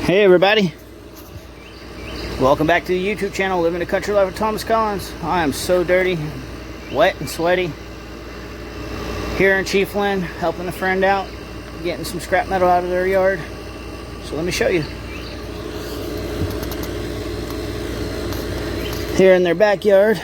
Hey everybody, welcome back to the YouTube channel, Living the Country Life with Thomas Collins. I am so dirty, wet and sweaty here in Chiefland, helping a friend out, getting some scrap metal out of their yard. So let me show you. Here in their backyard,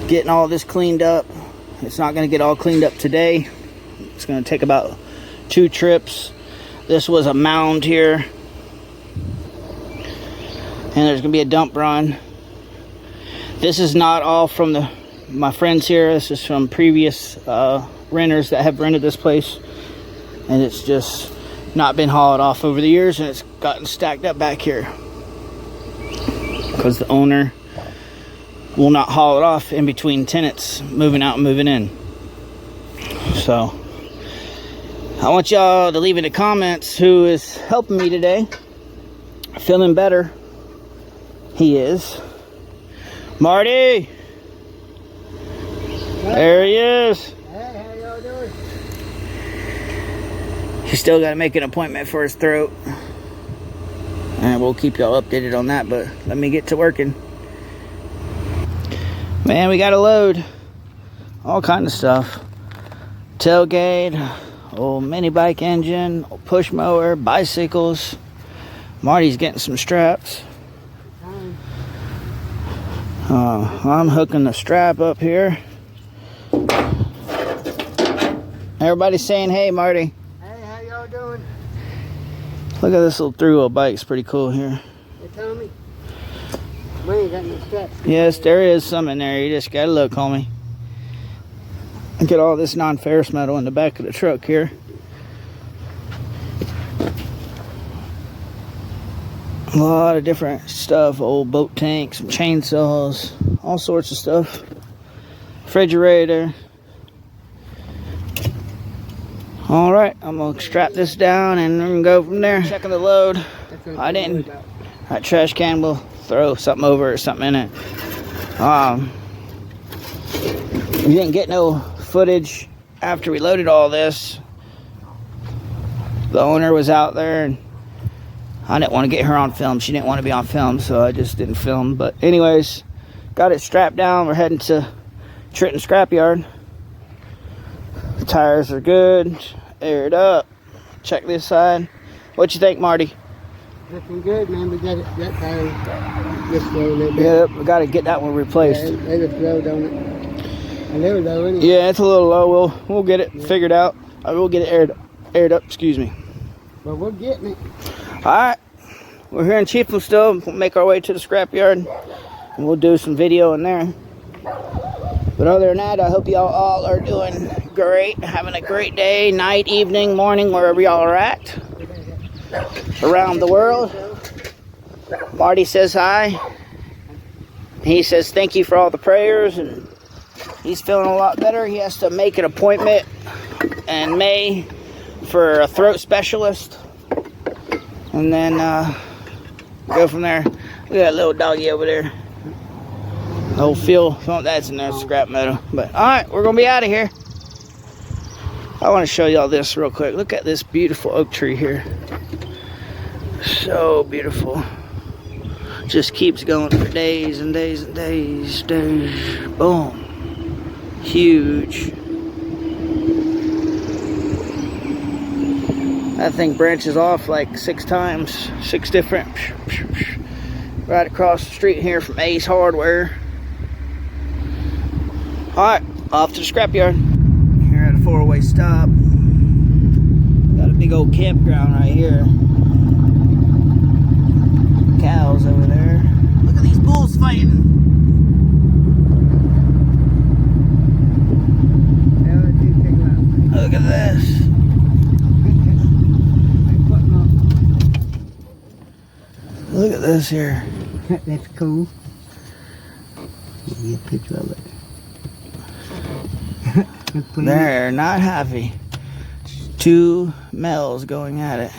getting all this cleaned up. It's not going to get all cleaned up today. It's going to take about 2 trips. This was a mound here, and there's going to be a dump run. This is not all from my friends here. This is from previous renters that have rented this place, and it's just not been hauled off over the years, and it's gotten stacked up back here because the owner will not haul it off in between tenants moving out and moving in. So I want y'all to leave in the comments who is helping me today. Feeling better. He is. Marty! There he is. Hey, how y'all doing? He's still got to make an appointment for his throat. And we'll keep y'all updated on that, but let me get to working. Man, we got a load. All kind of stuff. Tailgate, old mini bike engine, old push mower, bicycles. Marty's getting some straps. I'm hooking the strap up here. Everybody's saying hey, Marty. Hey, how y'all doing? Look at this little 3-wheel bike. It's pretty cool here. You tell me? We ain't got no straps. Yes, there is some in there. You just gotta look, homie. Look at all this non-ferrous metal in the back of the truck here. A lot of different stuff. Old boat tanks, some chainsaws, all sorts of stuff. Refrigerator. Alright, I'm gonna strap this down and we're gonna go from there. Checking the load. I didn't. That trash can will throw something over or something in it. We didn't get no footage after we loaded all this. The owner was out there and I didn't want to get her on film. She didn't want to be on film, so I just didn't film. But anyways, got it strapped down. We're heading to Trenton scrapyard. The tires are good, aired up. Check this side. What you think, Marty? Looking good, man. We got it. That tire just slow a little bit. Yep, we got to get that one replaced. Yeah, they just low, don't it? A little low, anyway. Yeah, it's a little low. We'll get it figured out. I will get it aired up. Excuse me. But we're getting it. All right, we're here in Chiefland still. We'll make our way to the scrapyard, and we'll do some video in there. But other than that, I hope y'all all are doing great, having a great day, night, evening, morning, wherever y'all are at around the world. Marty says hi. He says thank you for all the prayers, and he's feeling a lot better. He has to make an appointment in May for a throat specialist, and then go from there. Look at that little doggy over there. Oh, that's in there, scrap metal. But all right, we're gonna be out of here. I want to show y'all this real quick. Look at this beautiful oak tree here. So beautiful. Just keeps going for days and days and days. Boom. Huge. That thing branches off like 6 times. 6 different. Right across the street here from Ace Hardware. Alright, off to the scrapyard. Here at a 4-way stop. Got a big old campground right here. Cows over there. Look at these bulls fighting. Look at this. Look at this here. That's cool. Get a picture of it. They're not happy. 2 males going at it.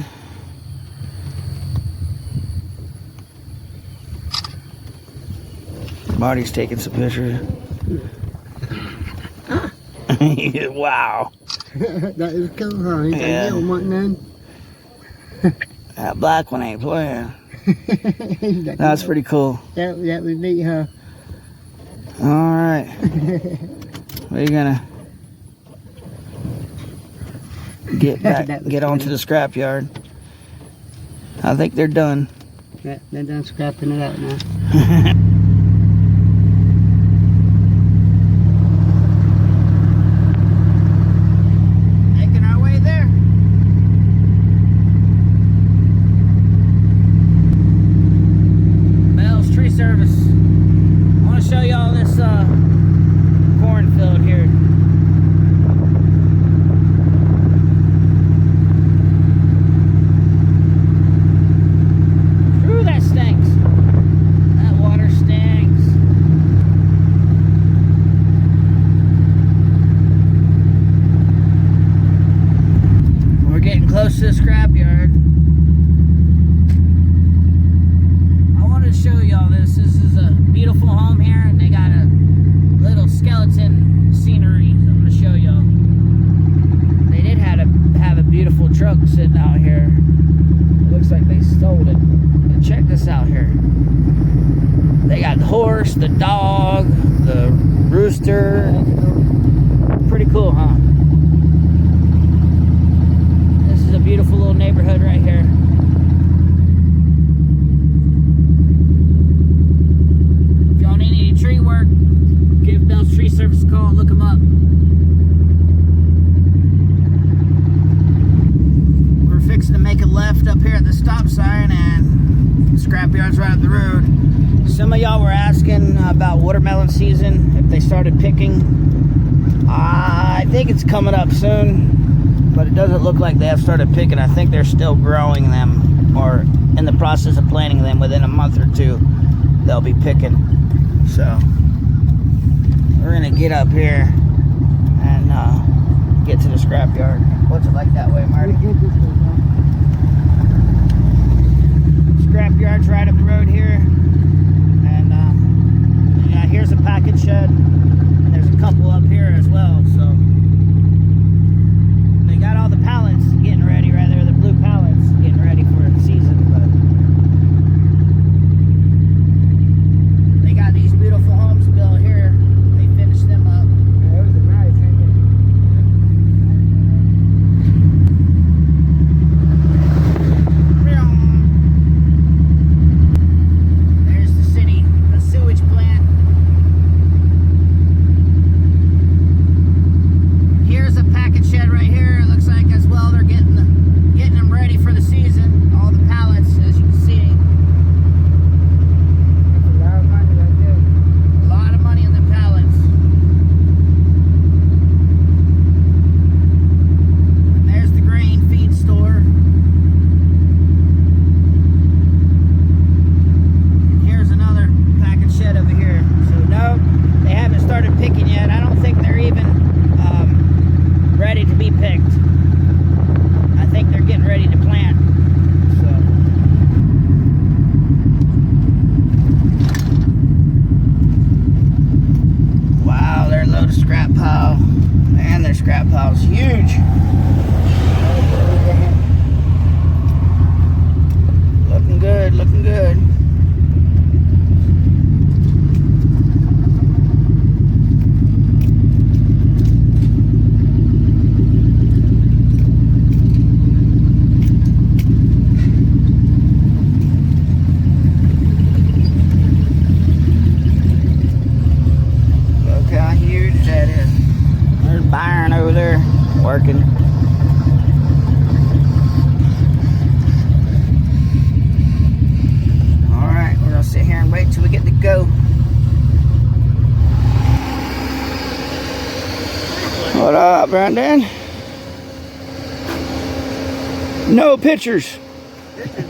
Marty's taking some pictures. Wow. That is cool, huh? Ain't Yeah. that you want none? That black one ain't playing. That's pretty cool. That would be, huh? All right. We're gonna get back, get onto the scrapyard. I think they're done. Yeah, they're done scrapping it out now. Making our way there. Bell's Tree Service. I want to show you all this cornfield here. Ooh, that stinks. That water stinks. We're getting close to the scrapyard. I wanted to show y'all this. This is a beautiful home here, and they got a little skeleton scenery I'm going to show y'all. They did have a beautiful truck sitting out here. It looks like they stole it. But check this out here. They got the horse, the dog, the rooster. Pretty cool, huh? This is a beautiful little neighborhood right here. If y'all need any tree work, give Bell's Tree Service a call. Look them up. We're fixing to make a left up here at the stop sign, and scrapyard's right up the road. Some of y'all were asking about watermelon season, if they started picking. I think it's coming up soon, but it doesn't look like they have started picking. I think they're still growing them, or in the process of planting them. Within a month or two, they'll be picking. So we're gonna get up here and get to the scrapyard. What's it like that way, Marty? Scrapyard's right up the road here, and yeah, here's a package shed, and there's a couple up here as well. So they got all the pallets getting ready right there, the blue pallets getting ready for the season. But they got these beautiful homes built here. They finished them up. Yeah, those are nice, ain't There's the city, the sewage plant. Here's a package shed right here. It looks like as well they're getting them ready for the season. All the pallets, as you can see. That's a lot of money right there. A lot of money in the pallets. And there's the grain feed store. And here's another package shed over here. So no, they haven't started picking yet. I don't think they're even ready to be picked. I think they're getting ready to plant. So wow, their load of scrap pile. Man, their scrap pile's huge. Looking good, looking good. Look how huge that is. There's Byron over there working. Alright, we're gonna sit here and wait till we get to go. What up, Brandon? No pictures.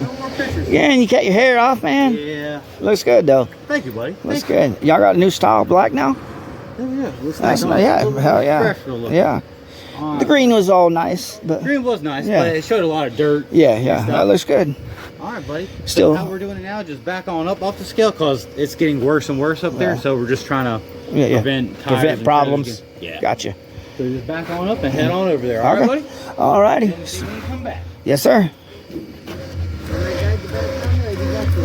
No more pictures. Yeah, and you cut your hair off, man. Yeah. Looks good though. Thank you, buddy. Looks good. Y'all got a new style black now? Oh, yeah. Looks That's nice. nice. Yeah, A little hell yeah. professional looking. Yeah. The green was all nice, but Green was nice, Yeah. but it showed a lot of dirt. yeah, and yeah, stuff. that looks good. All right, buddy. Still- So how we're doing it now, just back on up off the scale because it's getting worse and worse up there. Yeah. So we're just trying to Yeah, yeah. prevent tires and Prevent problems. treads getting- Yeah. Gotcha. So just back on up and head on over there. All right, buddy? All righty. See when you come back. Yes, sir.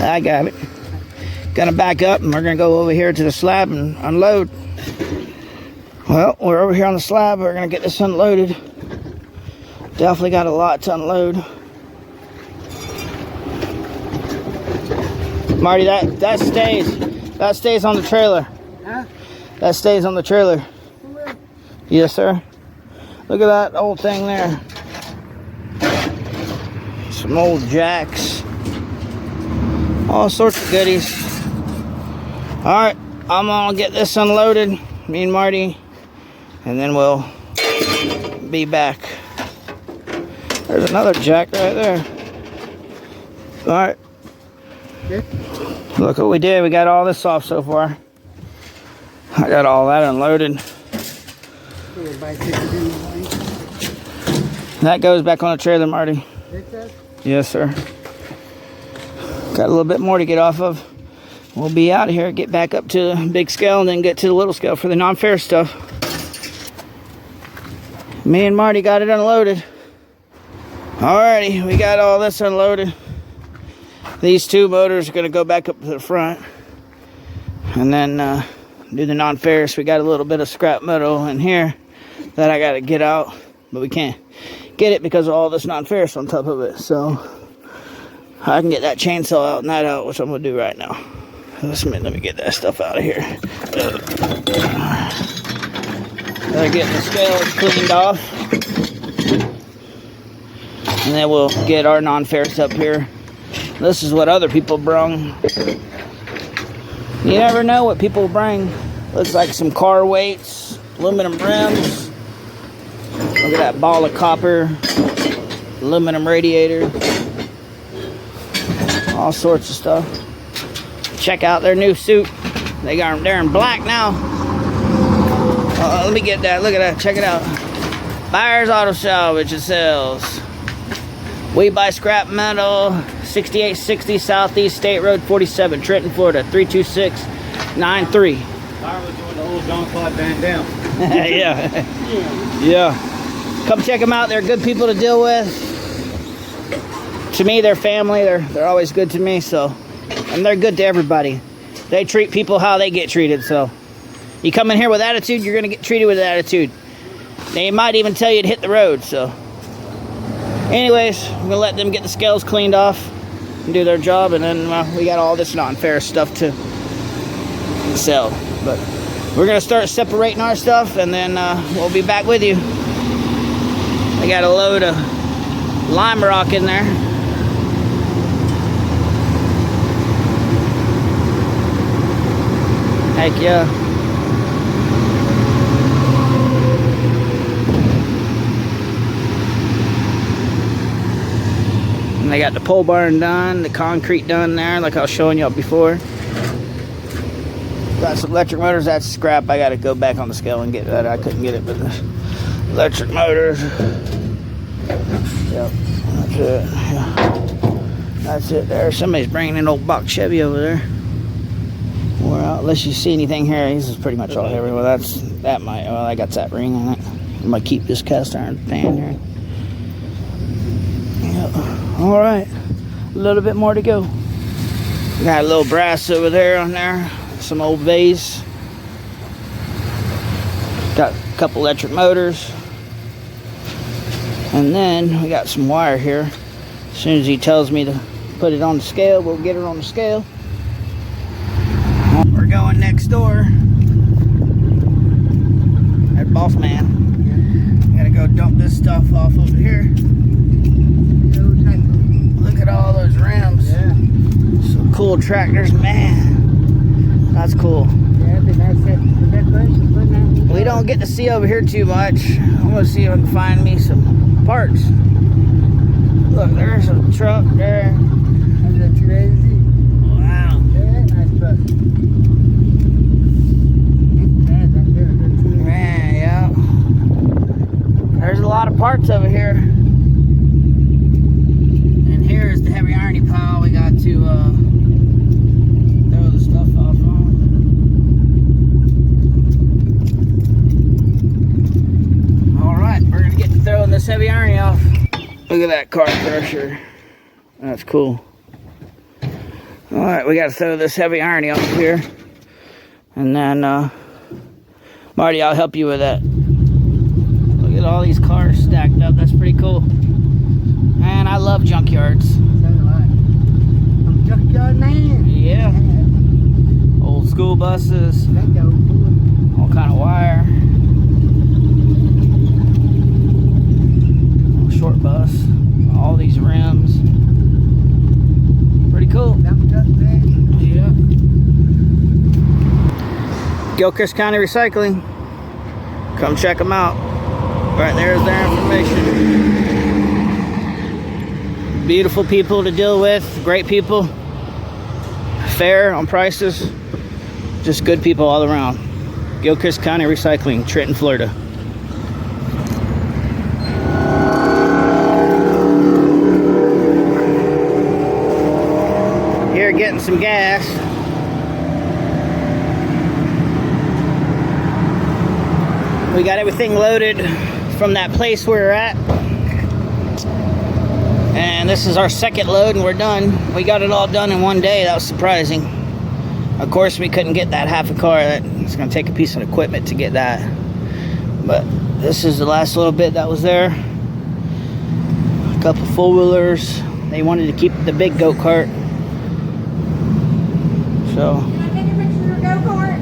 I got it. Gonna back up and we're gonna go over here to the slab and unload. Well, we're over here on the slab. We're gonna get this unloaded. Definitely got a lot to unload. Marty, that stays on the trailer. Huh? That stays on the trailer. Yes, sir. Look at that old thing there. Some old jacks. All sorts of goodies. Alright, I'm gonna get this unloaded, me and Marty, and then we'll be back. There's another jack right there. Alright. Look what we did. We got all this off so far. I got all that unloaded. That goes back on the trailer, Marty. Yes, sir. Got a little bit more to get off of. We'll be out of here, get back up to the big scale, and then get to the little scale for the non-ferrous stuff. Me and Marty got it unloaded. Alrighty, we got all this unloaded. These two motors are going to go back up to the front. And then do the non-ferrous. We got a little bit of scrap metal in here that I got to get out. But we can't get it because of all this non-ferrous on top of it. So I can get that chainsaw out and that out, which I'm going to do right now. Let me get that stuff out of here. Gotta get the scales cleaned off. And then we'll get our non-ferrous up here. This is what other people brung. You never know what people bring. Looks like some car weights, aluminum rims. Look at that ball of copper, aluminum radiator. All sorts of stuff. Check out their new suit. They're in black now. Let me get that. Look at that. Check it out. Buyers Auto Salvage. It sells. We buy scrap metal. 6860 Southeast State Road 47, Trenton, Florida 32693. Tyler was doing the old John Claude Van Damme. Yeah. Come check them out. They're good people to deal with. To me, they're family. They're always good to me. So. And they're good to everybody. They treat people how they get treated. So you come in here with attitude, you're going to get treated with attitude. They might even tell you to hit the road. So anyways, I'm going to let them get the scales cleaned off and do their job. And then we got all this non-ferrous stuff to sell. But we're going to start separating our stuff, and then we'll be back with you. I got a load of lime rock in there. Heck yeah. And they got the pole barn done, the concrete done there, like I was showing y'all before. Got some electric motors. That's scrap. I got to go back on the scale and get that. I couldn't get it, but the electric motors. Yep, that's it. Yeah. That's it there. Somebody's bringing an old box Chevy over there. Unless you see anything here, this is pretty much all everywhere. That might. Well, I got that ring on it. I'm gonna keep this cast iron fan here. Yep. All right, a little bit more to go. Got a little brass over there on there. Some old vase. Got a couple electric motors. And then we got some wire here. As soon as he tells me to put it on the scale, we'll get it on the scale. We're going next door. That boss man. Gotta go dump this stuff off over here. Look at all those rims. Yeah. Some cool tractors, man. That's cool. Yeah, but that's the best place. We don't get to see over here too much. I'm gonna see if I can find me some parts. Look, there's a truck there. And the 280. Wow. Yeah, nice truck. Man, yeah. There's a lot of parts over here. And here is the heavy irony pile we got to throw the stuff off on. this heavy iron off. Look at that car crusher. That's cool. Alright, we got to throw this heavy iron off here. And then, Marty, I'll help you with that. Look at all these cars stacked up. That's pretty cool. Man, I love junkyards. I'm a junkyard man. Yeah. Old school buses. All kind of wire. Short bus. All these rims. Pretty cool. Yeah. Gilchrist County Recycling. Come check them out. Right there's their information. Beautiful people to deal with. Great people. Fair on prices. Just good people all around. Gilchrist County Recycling, Trenton, Florida. Here getting some gas. We got everything loaded from that place we were at. And this is our second load and we're done. We got it all done in one day. That was surprising. Of course, we couldn't get that half a car. It's going to take a piece of equipment to get that. But this is the last little bit that was there. A couple four-wheelers. They wanted to keep the big goat cart. So. Can I take a picture of your go-kart?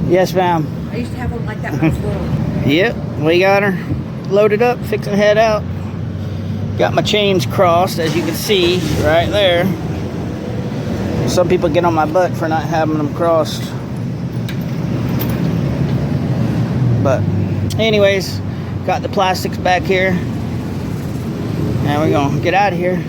Yes, ma'am. I used to have one like that when I was little. Yep, we got her loaded up, fixing to head out. Got my chains crossed, as you can see, right there. Some people get on my butt for not having them crossed. But anyways, got the plastics back here. And we're gonna get out of here.